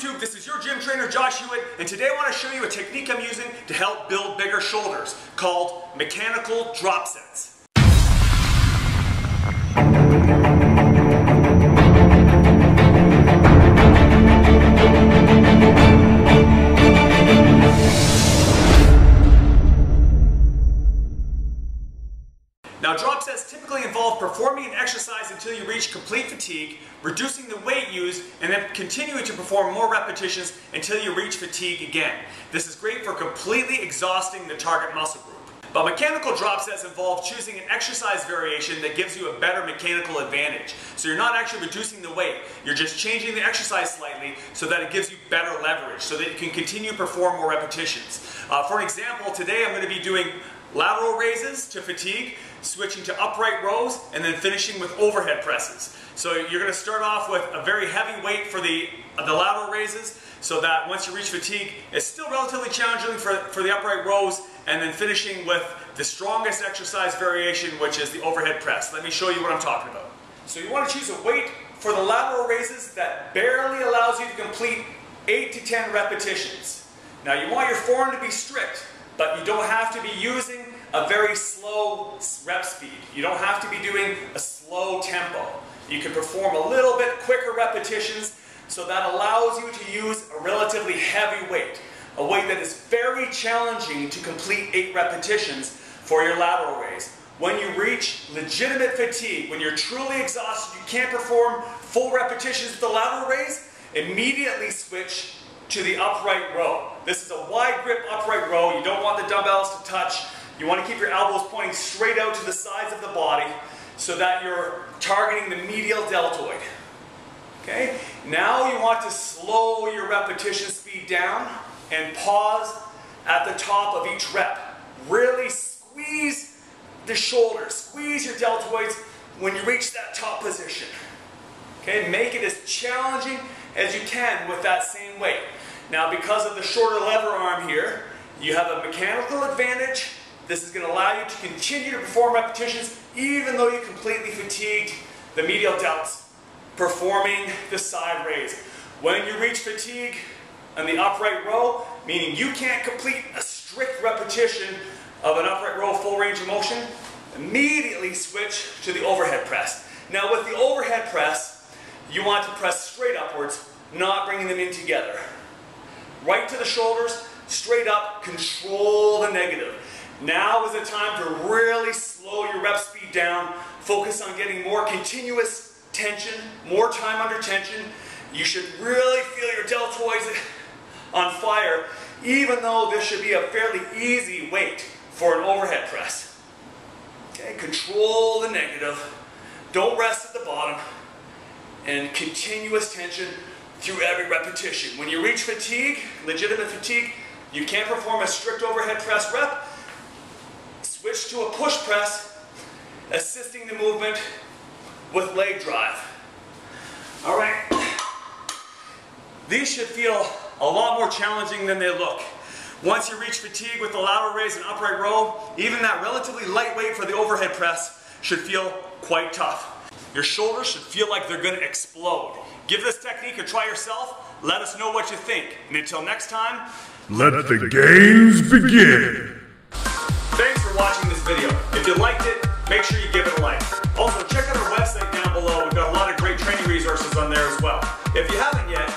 YouTube? This is your gym trainer Josh Hewitt, and today I want to show you a technique I'm using to help build bigger shoulders called mechanical drop sets. Now, drop sets typically involve performing an exercise until you reach complete fatigue, reducing the weight used, and then continuing to perform more repetitions until you reach fatigue again. This is great for completely exhausting the target muscle group. But mechanical drop sets involve choosing an exercise variation that gives you a better mechanical advantage. So you're not actually reducing the weight, you're just changing the exercise slightly so that it gives you better leverage, so that you can continue to perform more repetitions. For an example, today I'm going to be doing lateral raises to fatigue, switching to upright rows, and then finishing with overhead presses. So you're going to start off with a very heavy weight for the lateral raises, so that once you reach fatigue, it's still relatively challenging for the upright rows, and then finishing with the strongest exercise variation, which is the overhead press. Let me show you what I'm talking about. So you want to choose a weight for the lateral raises that barely allows you to complete 8 to 10 repetitions. Now you want your form to be strict, but you don't have to be using a very slow rep speed. You don't have to be doing a slow tempo. You can perform a little bit quicker repetitions, so that allows you to use a relatively heavy weight. A weight that is very challenging to complete 8 repetitions for your lateral raise. When you reach legitimate fatigue, when you're truly exhausted, you can't perform full repetitions with the lateral raise, immediately switch to the upright row. This is a wide grip upright row. You don't want the dumbbells to touch. You want to keep your elbows pointing straight out to the sides of the body so that you're targeting the medial deltoid. Okay? Now you want to slow your repetition speed down and pause at the top of each rep. Really squeeze the shoulders, squeeze your deltoids when you reach that top position. Okay? Make it as challenging as you can with that same weight. Now, because of the shorter lever arm here, you have a mechanical advantage. This is going to allow you to continue to perform repetitions even though you completely fatigued the medial delts performing the side raise. When you reach fatigue on the upright row, meaning you can't complete a strict repetition of an upright row full range of motion, immediately switch to the overhead press. Now with the overhead press, you want to press straight upwards, not bringing them in together. Right to the shoulders, straight up, control the negative. Now is the time to really slow your rep speed down, focus on getting more continuous tension, more time under tension. You should really feel your deltoids on fire, even though this should be a fairly easy weight for an overhead press. Okay, control the negative, don't rest at the bottom, and continuous tension through every repetition. When you reach fatigue, legitimate fatigue, you can't perform a strict overhead press rep, switch to a push press, assisting the movement with leg drive. All right. These should feel a lot more challenging than they look. Once you reach fatigue with the lateral raise and upright row, even that relatively light weight for the overhead press should feel quite tough. Your shoulders should feel like they're going to explode. Give this technique a try yourself. Let us know what you think. And until next time, let the games begin. Thanks for watching this video. If you liked it, make sure you give it a like. Also, check out our website down below. We've got a lot of great training resources on there as well. If you haven't yet,